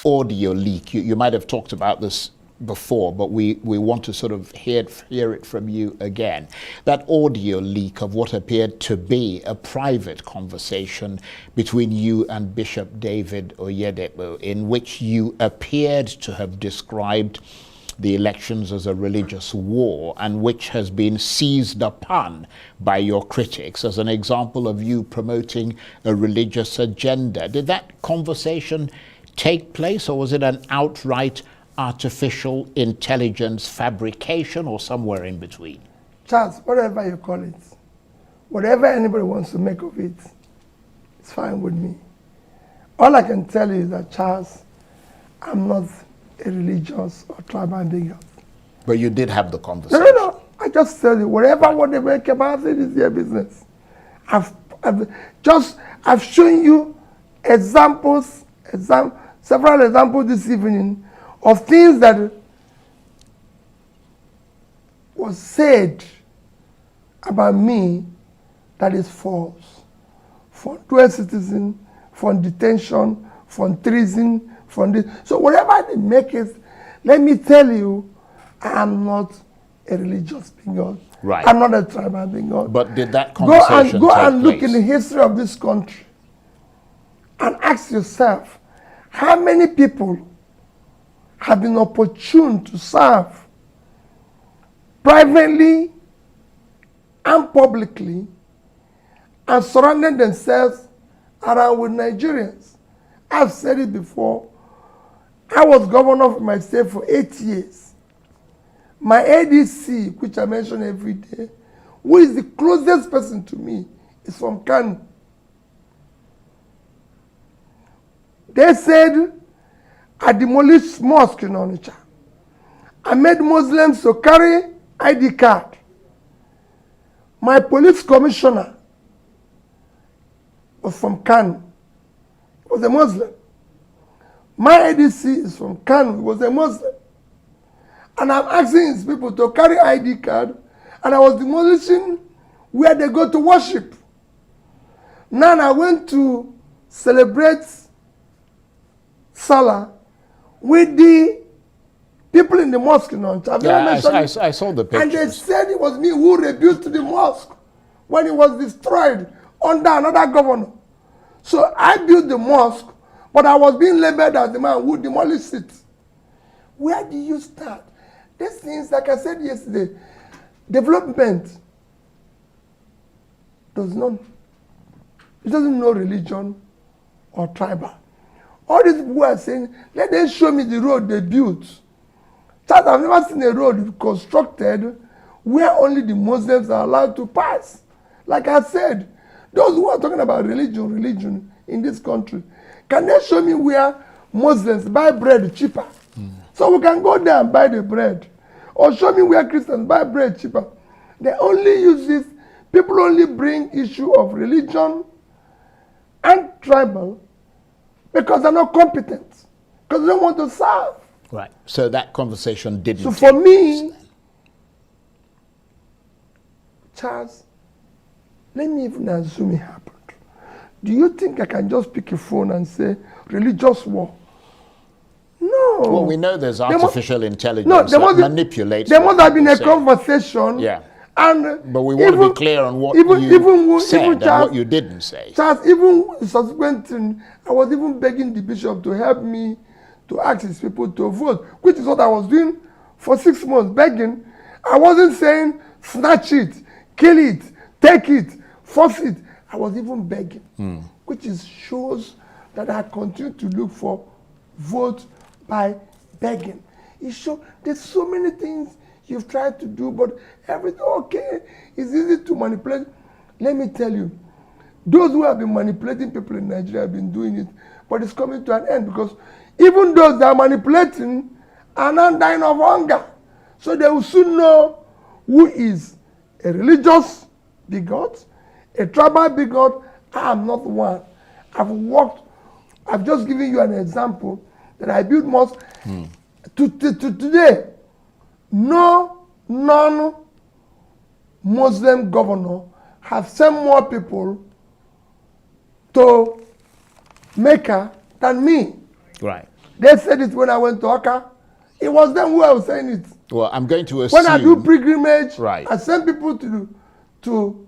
audio leak. You might have talked about this before, but we want to sort of hear it from you again. That audio leak of what appeared to be a private conversation between you and Bishop David Oyedepo, in which you appeared to have described the elections as a religious war, and which has been seized upon by your critics as an example of you promoting a religious agenda. Did that conversation take place, or was it an outright artificial intelligence fabrication, or somewhere in between? Charles, whatever you call it, whatever anybody wants to make of it, it's fine with me. All I can tell you is that, Charles, I'm not a religious or tribal bigot. But you did have the conversation. No. I just tell you, what they make about it is their business. I've shown you several examples this evening of things that was said about me that is false. For dual citizen, for detention, for treason, for this. So whatever they make it, let me tell you, I am not a religious bigot. Right. I'm not a tribal bigot. But did that conversation go and take look place? in the history of this country and ask yourself, how many people have been opportune to serve privately and publicly and surrounded themselves around with Nigerians? I've said it before. I was governor of my state for 8 years. My ADC, which I mention every day, who is the closest person to me, is from Kano. They said, I demolished mosque in Onitsha. I made Muslims to carry ID card. My police commissioner was from Kano. He was a Muslim. My ADC is from Kano. He was a Muslim. And I'm asking his people to carry ID card, and I was demolishing where they go to worship. Now I went to celebrate Salah with the people in the mosque in Onitsha. Yeah, I saw the pictures. And they said it was me who rebuilt the mosque when it was destroyed under another governor. So I built the mosque, but I was being labeled as the man who demolished it. Where do you start? These things, like I said yesterday, development it doesn't know religion or tribal. All these people are saying, let them show me the road they built. Church, I've never seen a road constructed where only the Muslims are allowed to pass. Like I said, those who are talking about religion in this country, can they show me where Muslims buy bread cheaper? So we can go there and buy the bread. Or show me where Christians buy bread cheaper. They only use this. People only bring issue of religion and tribal because they're not competent. Because they don't want to serve. Right. So that conversation didn't. So for me, Charles, let me even assume it happened. Do you think I can just pick a phone and say religious war? No. Well, we know there's artificial intelligence that manipulates. There must have been a conversation. Yeah. And but we want to be clear on what you said and what you didn't say. Charles, even subsequent thing, I was even begging the bishop to help me to ask his people to vote, which is what I was doing for 6 months, begging. I wasn't saying snatch it, kill it, take it, force it. I was even begging, which shows that I continue to look for vote by begging. It shows there's so many things you've tried to do, but everything, okay, it's easy to manipulate. Let me tell you, those who have been manipulating people in Nigeria have been doing it, but it's coming to an end because even those that are manipulating are not dying of hunger. So they will soon know who is a religious bigot, a tribal bigot. I am not one. I've just given you an example that I built mosque. To today, no non-Muslim governor have sent more people to Mecca than me. Right. They said it when I went to Oka. It was them who I was saying it. Well, I'm going to assume... When I do pilgrimage, right. I send people to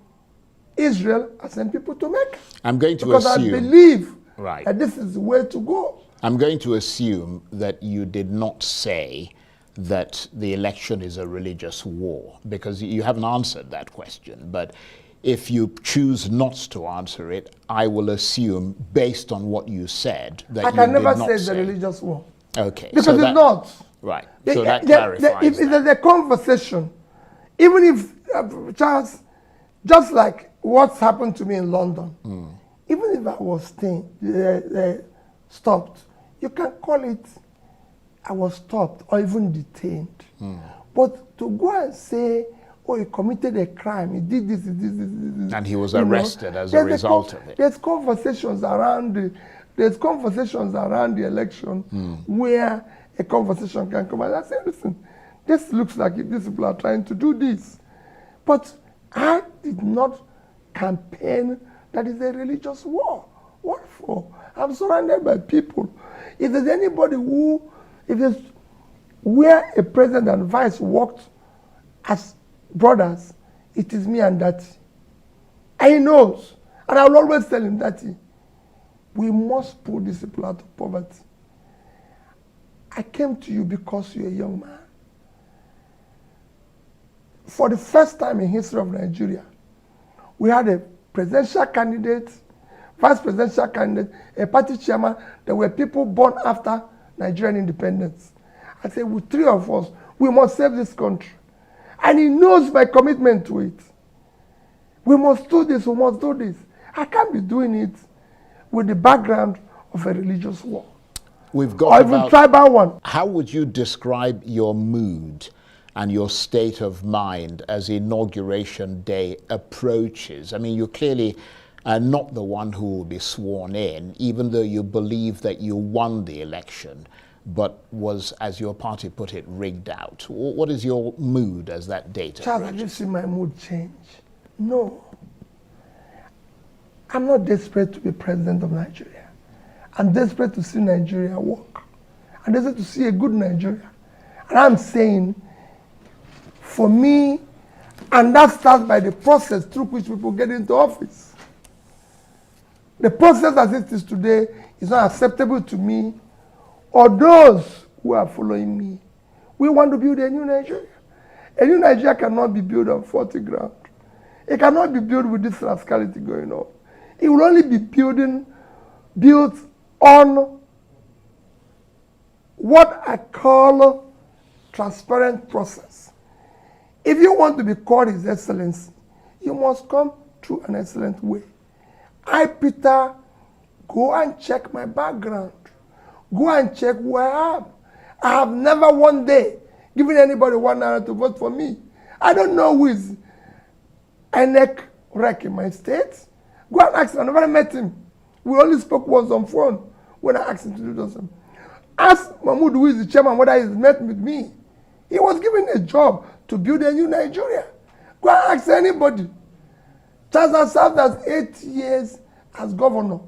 Israel, I send people to Mecca. I'm going to because assume... I believe right. that this is the way to go. I'm going to assume that you did not say that the election is a religious war, because you haven't answered that question. But if you choose not to answer it, I will assume, based on what you said, that you did not say. I can never say it's a religious war. Okay. Because it's not. Right. So that clarifies if there's a conversation, even if, Charles, just like what's happened to me in London, even if I was stopped, you can call it I was stopped or even detained. But to go and say, oh, he committed a crime, he did this, and he was arrested as a result of it. There's conversations around the election where a conversation can come and I say, listen, this looks like if these people are trying to do this. But I did not campaign that is a religious war. What for? I'm surrounded by people. If there's anybody if there's where a president and vice worked as brothers, it is me and Daddy. And he knows. And I will always tell him, Daddy, we must pull these people out of poverty. I came to you because you're a young man. For the first time in history of Nigeria, we had a presidential candidate, vice presidential candidate, a party chairman. There were people born after Nigerian independence. I said, with three of us, we must save this country. And he knows my commitment to it. We must do this, we must do this. I can't be doing it with the background of a religious war. We've got or even tribal one. How would you describe your mood and your state of mind as Inauguration Day approaches? I mean, you clearly are not the one who will be sworn in, even though you believe that you won the election, but was, as your party put it, rigged out. What is your mood as that date approaches? Charles, have you seen my mood change? No. I'm not desperate to be president of Nigeria. I'm desperate to see Nigeria work. I'm desperate to see a good Nigeria. And I'm saying, for me, and that starts by the process through which people get into office. The process as it is today is not acceptable to me or those who are following me. We want to build a new Nigeria. A new Nigeria cannot be built on faulty ground. It cannot be built with this rascality going on. It will only be built on what I call transparent process. If you want to be called His Excellency, you must come through an excellent way. I, Peter, go and check my background. Go and check who I am. I have never one day given anybody $1 to vote for me. I don't know who is a neck wreck in my state. Go and ask him. I never met him. We only spoke once on phone when I asked him to do something. Ask Mahmoud, who is the chairman, whether he's met with me. He was given a job to build a new Nigeria. Go and ask anybody. Charles has served as 8 years as governor.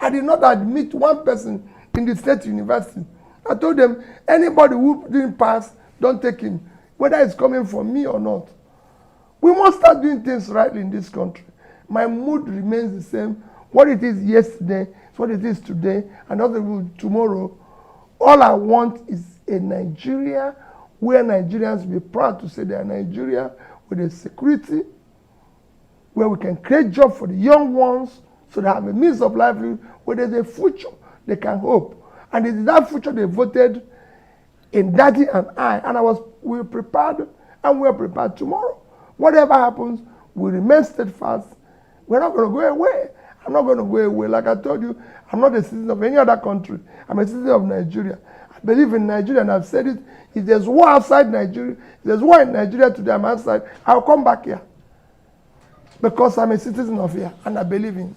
I did not admit one person in the state university. I told them, anybody who didn't pass, don't take him, whether it's coming from me or not. We must start doing things rightly in this country. My mood remains the same. What it is yesterday is what it is today, and what it will be tomorrow. All I want is a Nigeria where Nigerians will be proud to say they are Nigeria, with a security, where we can create jobs for the young ones so they have a means of livelihood, where there's a future they can hope. And it is that future they voted in Daddy and I. And we were prepared, and we are prepared tomorrow. Whatever happens, we remain steadfast. We're not going to go away. I'm not going to go away. Like I told you, I'm not a citizen of any other country. I'm a citizen of Nigeria. I believe in Nigeria, and I've said it. If there's war outside Nigeria, if there's war in Nigeria today, I'm outside, I'll come back here. Because I'm a citizen of here, and I believe in it.